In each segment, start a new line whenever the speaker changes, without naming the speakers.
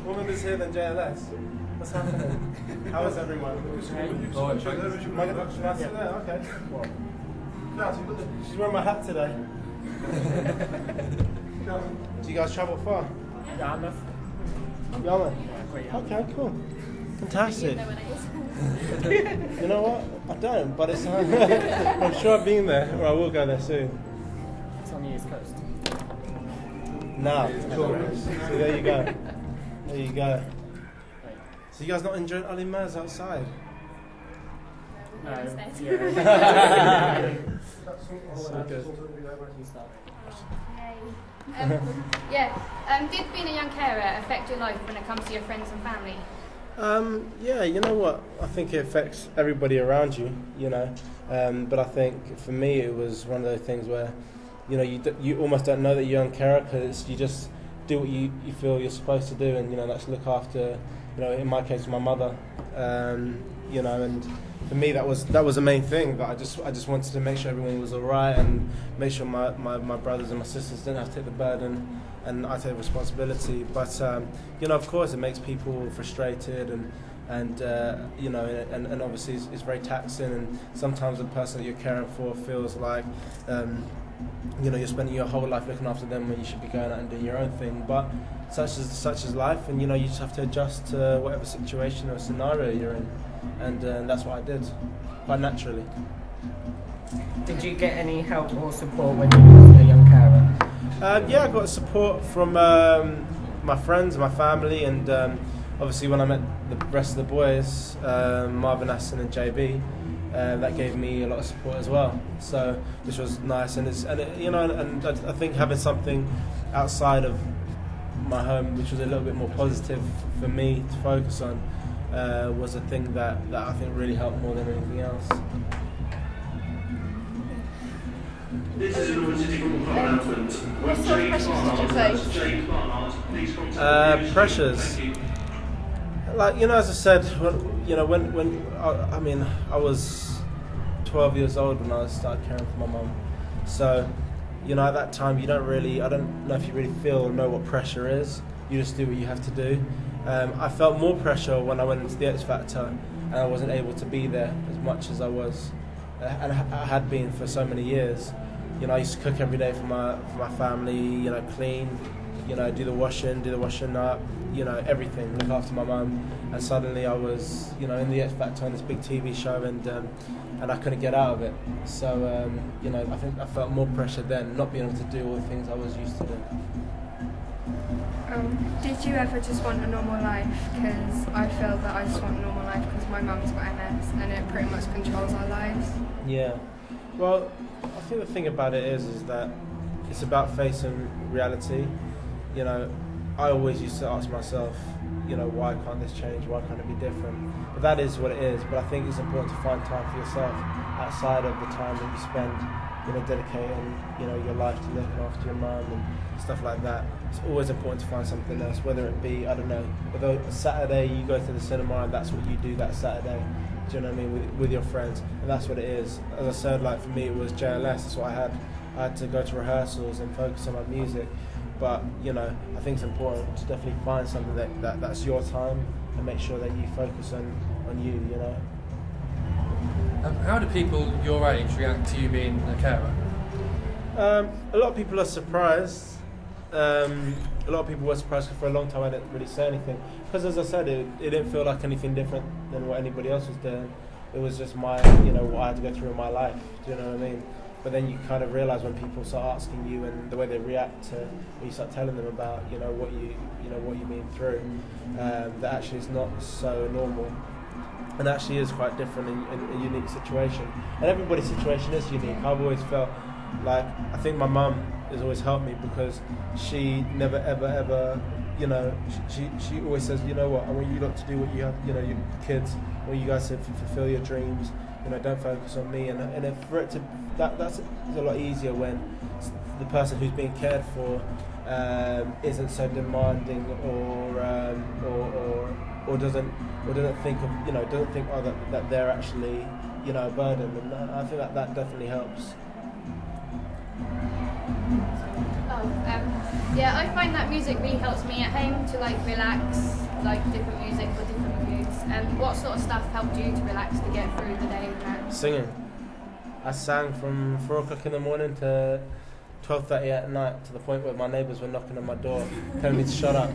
More members here than JLS. What's happening? How is everyone? Okay. She's wearing my hat today. Do you guys travel far?
Yarmouth.
Yarmouth? Okay, cool. Fantastic. You know what? I don't, but it's I'm sure I've been there, or I will go there soon.
It's on the East Coast.
No. Cool. So there you go. There you go. So you guys not enjoying Ali Maz outside?
No.
So good.
Did being a young carer affect your life when it comes to your friends and family?
Yeah, you know what? I think it affects everybody around you, you know. But I think for me it was one of those things where, you know, you almost don't know that you're a young carer because you just do what you feel you're supposed to do, and you know that's look after, you know, in my case my mother, you know, and for me that was the main thing, that I just wanted to make sure everyone was all right and make sure my brothers and my sisters didn't have to take the burden and I take responsibility. But you know, of course it makes people frustrated and you know, and obviously it's very taxing, and sometimes the person that you're caring for feels like you know, you're spending your whole life looking after them when you should be going out and doing your own thing. But such is life, and you know, you just have to adjust to whatever situation or scenario you're in, and that's what I did, quite naturally.
Did you get any help or support when you were a young carer?
Yeah, I got support from my friends, my family, and obviously when I met the rest of the boys, Marvin, Aston and JB, that gave me a lot of support as well. So which was nice, and you know, and I think having something outside of my home, which was a little bit more positive for me to focus on, was a thing that I think really helped more than anything else.
This is an Oritse Football Club announcement.
What sort of pressures did you face?
Pressures. Like, you know, as I said, when I mean, I was 12 years old when I started caring for my mum. So, you know, at that time, I don't know if you really feel or know what pressure is. You just do what you have to do. I felt more pressure when I went into the X Factor and I wasn't able to be there as much as I was, and I had been for so many years. You know, I used to cook every day for my family, you know, clean, you know, do the washing up, you know, everything, look after my mum. And suddenly I was, you know, in the X Factor on this big TV show, and I couldn't get out of it. So, you know, I think I felt more pressure then, not being able to do all the things I was used to do.
Did you ever just want a normal life? Because I feel that I just want a normal life because my mum's got MS and it pretty much controls our lives.
Yeah. Well, I think the thing about it is that it's about facing reality. You know, I always used to ask myself, you know, why can't this change? Why can't it be different? But that is what it is. But I think it's important to find time for yourself outside of the time that you spend, you know, dedicating, you know, your life to looking after your mum and stuff like that. It's always important to find something else, whether it be, I don't know, whether a Saturday you go to the cinema and that's what you do that Saturday. Do you know what I mean? With your friends, and that's what it is. As I said, like for me, it was JLS. That's what I had. I had to go to rehearsals and focus on my music. But you know, I think it's important to definitely find something that's your time and make sure that you focus on you. You know.
How do people your age react to you being a carer?
A lot of people are surprised. A lot of people were surprised because for a long time I didn't really say anything. Because as I said, it didn't feel like anything different than what anybody else was doing. It was just what I had to go through in my life. Do you know what I mean? But then you kind of realise when people start asking you and the way they react to when you start telling them about what you've been through, that actually is not so normal, and actually is quite different in a unique situation. And everybody's situation is unique. I've always felt like I think my mum has always helped me because she never ever you know, she always says, you know what, I want you lot to do what you have, you know, your kids, I want you guys to fulfill your dreams, you know, don't focus on me. And if for it to, that's a lot easier when the person who's being cared for isn't so demanding or doesn't think of, you know, doesn't think that they're actually, you know, a burden. And I think that definitely helps.
myself. Yeah, I find that music really helps me at home to like relax, like different music for different moods. What sort of stuff helped you to relax to get through the day?
Singing. I sang from 4 o'clock in the morning to 12:30 at night, to the point where my neighbours were knocking on my door telling me to shut up.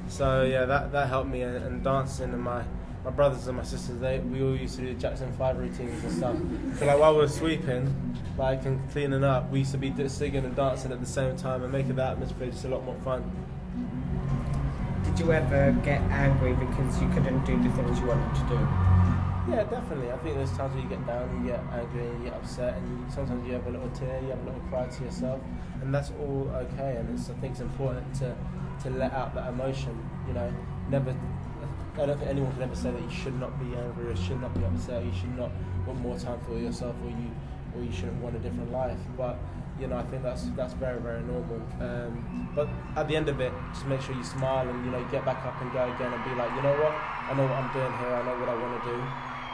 So yeah, that helped me, and dancing, and my brothers and my sisters, we all used to do Jackson 5 routines and stuff. So like while we were sweeping, like, and cleaning up, we used to be singing and dancing at the same time and making the atmosphere just a lot more fun.
Did you ever get angry because you couldn't do the things you wanted to do?
Yeah, definitely. I think there's times where you get down, you get angry, and you get upset, and sometimes you have a little tear, you have a little cry to yourself, and that's all okay. And I think it's important to let out that emotion. You know, I don't think anyone can ever say that you should not be angry, or should not be upset, or you should not want more time for yourself, or you shouldn't want a different life. But you know, I think that's very, very normal. But at the end of it, just make sure you smile and, you know, get back up and go again and be like, you know what, I know what I'm doing here, I know what I want to do.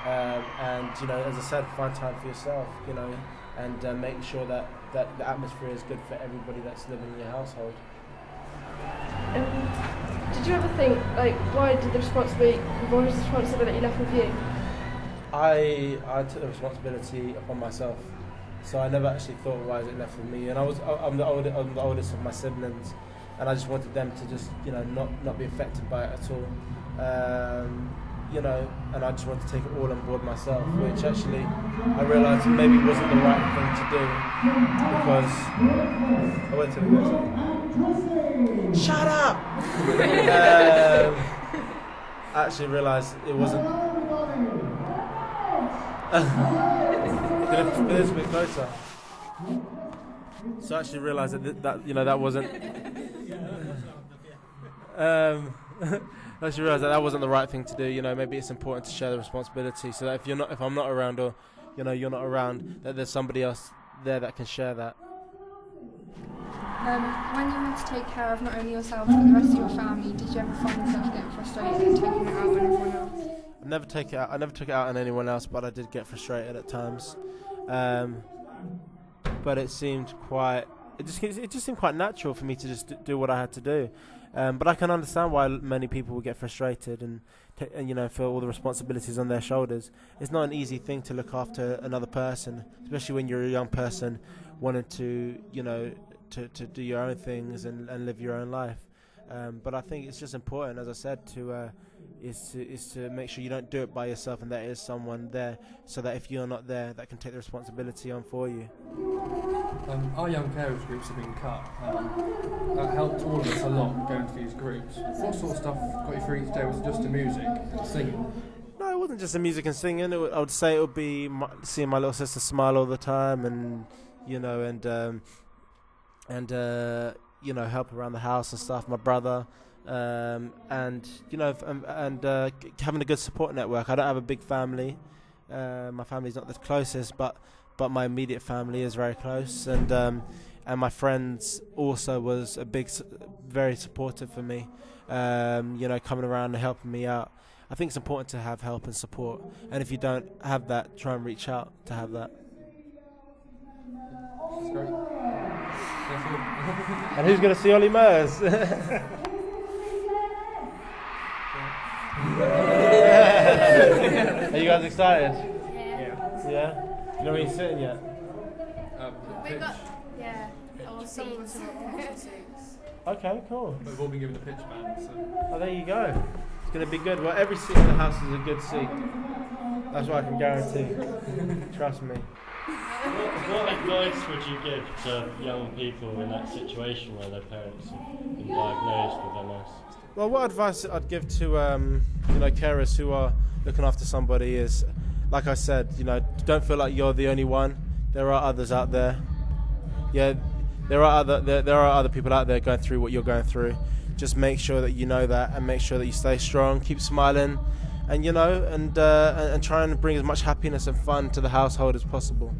And, you know, as I said, find time for yourself, you know, and make sure that the atmosphere is good for everybody that's living in your household.
Did you ever think, like, why was the responsibility left with you?
I took the responsibility upon myself. So I never actually thought, why is it left with me? And I'm the oldest of my siblings, and I just wanted them to just, you know, not be affected by it at all. You know, and I just wanted to take it all on board myself, which actually I realised maybe wasn't the right thing to do, because I went to the next. Shut up! I actually realised it wasn't. Get this a bit closer. So I actually realised that you know, that wasn't. I actually realised that wasn't the right thing to do. You know, maybe it's important to share the responsibility, so that if I'm not around, or, you know, you're not around, that there's somebody else there that can share that.
When you had to take care of not only yourself but the rest of your family, did you ever find yourself getting frustrated and taking it out on everyone else?
I never took it out on anyone else, but I did get frustrated at times. But it seemed it just seemed quite natural for me to just do what I had to do. But I can understand why many people would get frustrated and you know, feel all the responsibilities on their shoulders. It's not an easy thing to look after another person, especially when you're a young person wanting to, you know, to do your own things and live your own life. But I think it's just important, as I said, is to make sure you don't do it by yourself, and there is someone there, so that if you're not there, that can take the responsibility on for you.
Our young carers groups have been cut. That helped all of us a lot going to these groups. What sort of stuff got you through each day? Was it just the music and singing?
No, it wasn't just the music and singing. I would say it would be seeing my little sister smile all the time, and you know, and you know, help around the house and stuff. My brother. And you know, and having a good support network. I don't have a big family. My family's not the closest, but my immediate family is very close, and my friends also was very supportive for me. You know, coming around and helping me out. I think it's important to have help and support, and if you don't have that, try and reach out to have that.
That's great.
And who's going to see Ollie Murs? Are you guys excited? Yeah? You know where you're sitting yet?
We got, all seats.
Okay, cool.
We've all been given a pitch band, so.
Oh, there you go. It's going to be good. Well, every seat in the house is a good seat. That's what I can guarantee. Trust me.
What advice would you give to young people in that situation where their parents have been diagnosed with MS?
Well, what advice I'd give to you know, carers who are looking after somebody is, like I said, you know, don't feel like you're the only one. There are others out there. Yeah, there are other people out there going through what you're going through. Just make sure that you know that, and make sure that you stay strong, keep smiling, and you know, and try and bring as much happiness and fun to the household as possible.